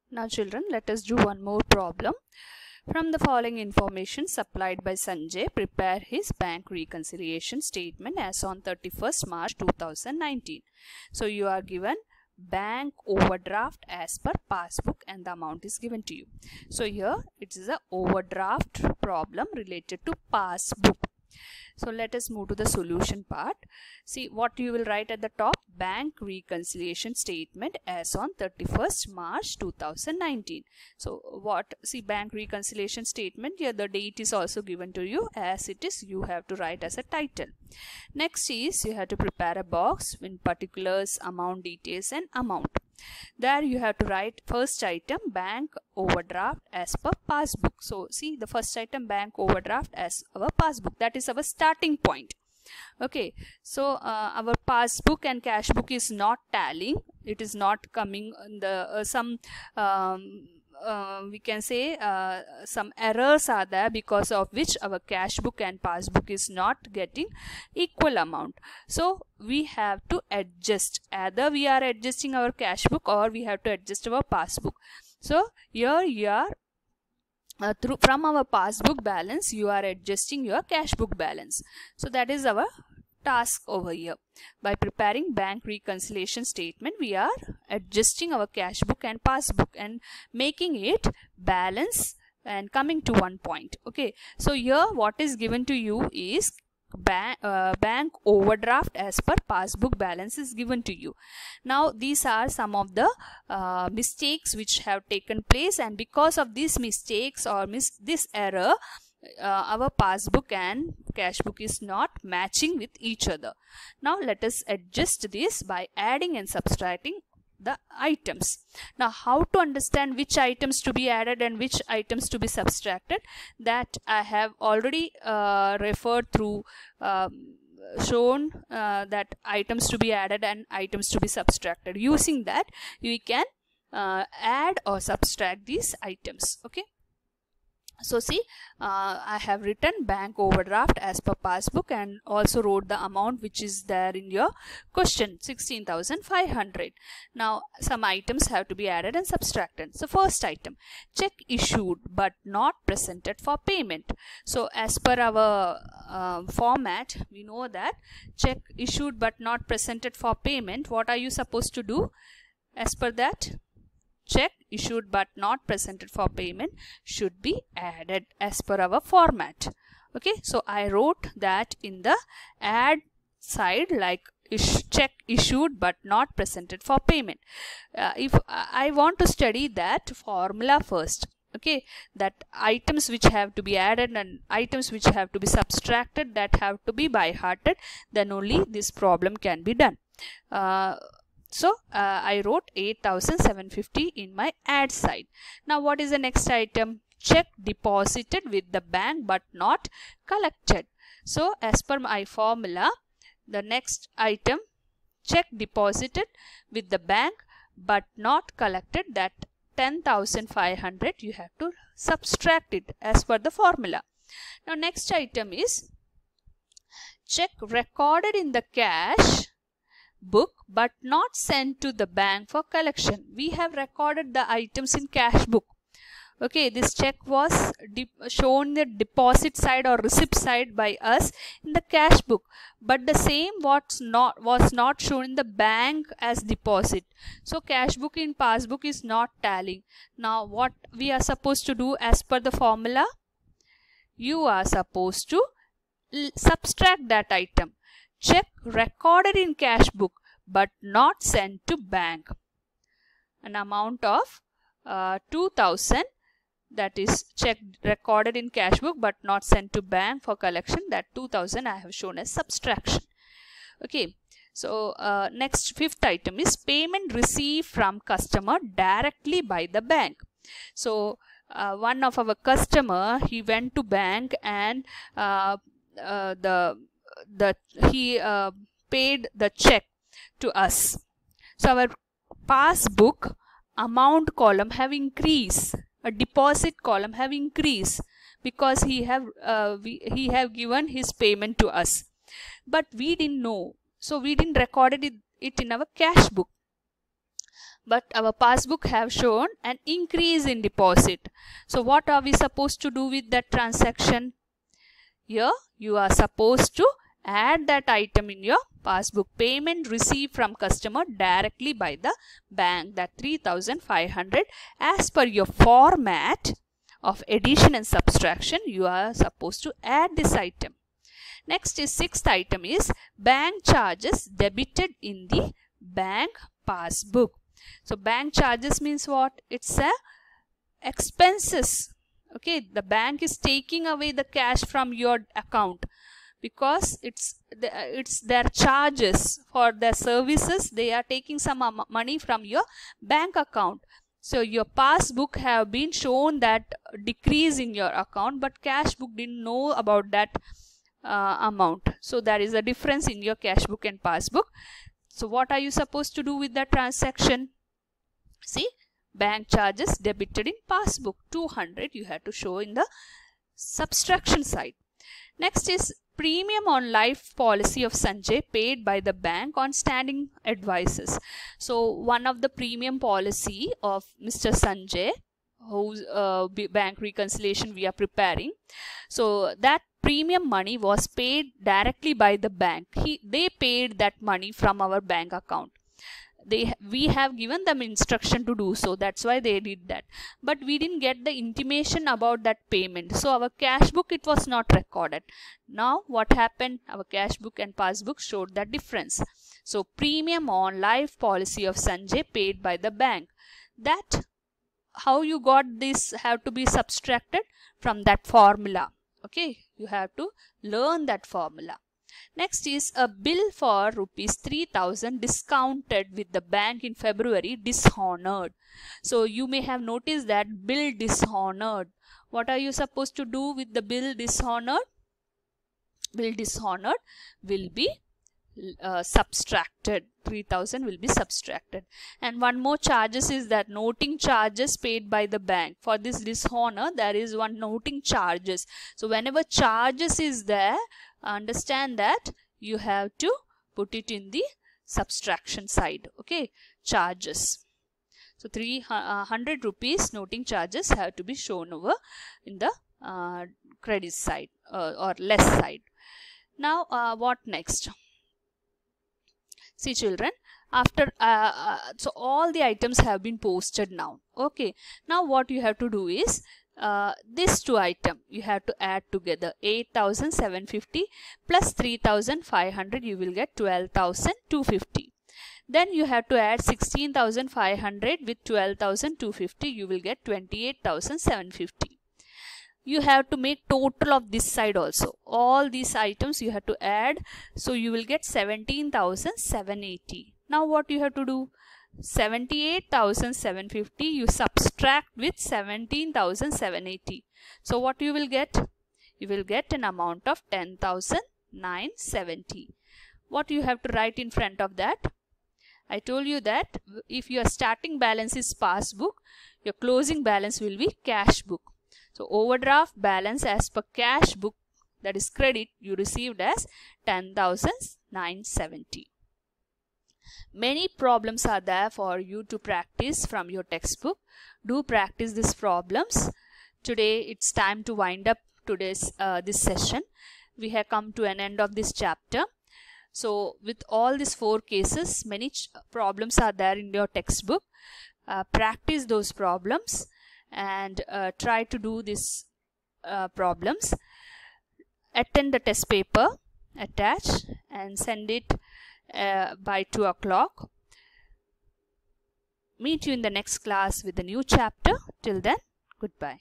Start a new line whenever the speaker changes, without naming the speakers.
Now children, let us do one more problem. From the following information supplied by Sanjay, prepare his bank reconciliation statement as on 31st March 2019. So you are given bank overdraft as per passbook and the amount is given to you. So here it is a overdraft problem related to passbook. So let us move to the solution part. See what you will write at the top: bank reconciliation statement as on 31st March 2019. So what? See, bank reconciliation statement, here the date is also given to you. As it is, you have to write as a title. Next is you have to prepare a box in particulars, amount details and amount. There you have to write first item bank overdraft as per passbook. So see, the first item bank overdraft as our passbook, that is our starting point. Okay, so our passbook and cash book is not tallying, it is not coming in the we can say some errors are there, because of which our cash book and passbook is not getting equal amount. So we have to adjust, either we are adjusting our cash book or we have to adjust our passbook. So here you are from our passbook balance you are adjusting your cash book balance. So that is our task over here. By preparing bank reconciliation statement, we are adjusting our cash book and passbook and making it balance and coming to one point. Okay, so here what is given to you is bank overdraft as per passbook balance is given to you. Now these are some of the mistakes which have taken place, and because of these mistakes or this error, our passbook and cash book is not matching with each other. Now let us adjust this by adding and subtracting the items. Now how to understand which items to be added and which items to be subtracted, that I have already referred through, shown that items to be added and items to be subtracted. Using that we can add or subtract these items. Okay, so see, I have written bank overdraft as per passbook and also wrote the amount which is there in your question, 16,500. Now some items have to be added and subtracted. So first item, check issued but not presented for payment. So as per our format, we know that check issued but not presented for payment. What are you supposed to do as per that? Check issued but not presented for payment should be added as per our format. Okay, so I wrote that in the add side, like check issued but not presented for payment. If I want to study that formula first, okay, that items which have to be added and items which have to be subtracted, that have to be by hearted, then only this problem can be done. So I wrote 8,750 in my add side. Now what is the next item? Check deposited with the bank but not collected. So as per my formula, the next item, check deposited with the bank but not collected, that 10,500 you have to subtract it as per the formula. Now next item is check recorded in the cash book but not sent to the bank for collection. We have recorded the items in cash book. Okay, this check was shown the deposit side or receipt side by us in the cash book, but the same was not shown in the bank as deposit. So cash book in passbook is not tallying. Now what we are supposed to do as per the formula? You are supposed to subtract that item. Check recorded in cash book but not sent to bank, an amount of 2,000, that is check recorded in cash book but not sent to bank for collection, that 2,000 I have shown as subtraction. Okay, so next fifth item is payment received from customer directly by the bank. So one of our customer, he went to bank and he paid the check to us. So our passbook amount column have increased, a deposit column have increased, because he have given his payment to us, but we didn't know, so we didn't record it in our cash book. but our passbook have shown an increase in deposit. So what are we supposed to do with that transaction? Here you are supposed to add that item in your passbook. Payment received from customer directly by the bank, that 3,500. As per your format of addition and subtraction, you are supposed to add this item. Next is sixth item is bank charges debited in the bank passbook. So bank charges means what? It's a expenses. Okay, the bank is taking away the cash from your account because it's their charges for their services. They are taking some money from your bank account. So your passbook have been shown that decrease in your account, but cash book didn't know about that amount. So there is a difference in your cash book and passbook. So what are you supposed to do with that transaction? See, bank charges debited in passbook 200 you have to show in the subtraction side. Next is premium on life policy of Sanjay paid by the bank on standing advices. So one of the premium policy of Mr. Sanjay, whose bank reconciliation we are preparing. So that premium money was paid directly by the bank. They paid that money from our bank account. We have given them instruction to do so. That's why they did that. But we didn't get the intimation about that payment. So our cash book, it was not recorded. Now what happened? Our cash book and passbook showed that difference. So premium on life policy of Sanjay paid by the bank. That how you got this have to be subtracted from that formula. Okay, you have to learn that formula. Next is a bill for rupees 3,000 discounted with the bank in February dishonored. So you may have noticed that bill dishonored. What are you supposed to do with the bill dishonored? Bill dishonored will be subtracted. 3,000 will be subtracted. And one more charges is that noting charges paid by the bank. For this dishonor, there is one noting charges. So whenever charges is there, understand that you have to put it in the subtraction side. Okay, charges. So 300 rupees noting charges have to be shown over in the credit side or less side. Now what next? See children, after so all the items have been posted now. Okay, now what you have to do is these two items you have to add together. 8,750 plus 3,500, you will get 12,250. Then you have to add 16,500 with 12,250, you will get 28,750. You have to make total of this side also. All these items you have to add, so you will get 17,780. Now what you have to do? 78,750 you subtract with 17,780. So what you will get? You will get an amount of 10,970. What you have to write in front of that? I told you that if your starting balance is passbook, your closing balance will be cash book. So overdraft balance as per cash book, that is credit, you received as 10,970. Many problems are there for you to practice from your textbook. Do practice these problems. Today it's time to wind up today's this session. We have come to an end of this chapter. So with all these 4 cases, many problems are there in your textbook. Practice those problems and try to do these problems. Attend the test paper, attach and send it by 2 o'clock. Meet you in the next class with a new chapter. Till then, goodbye.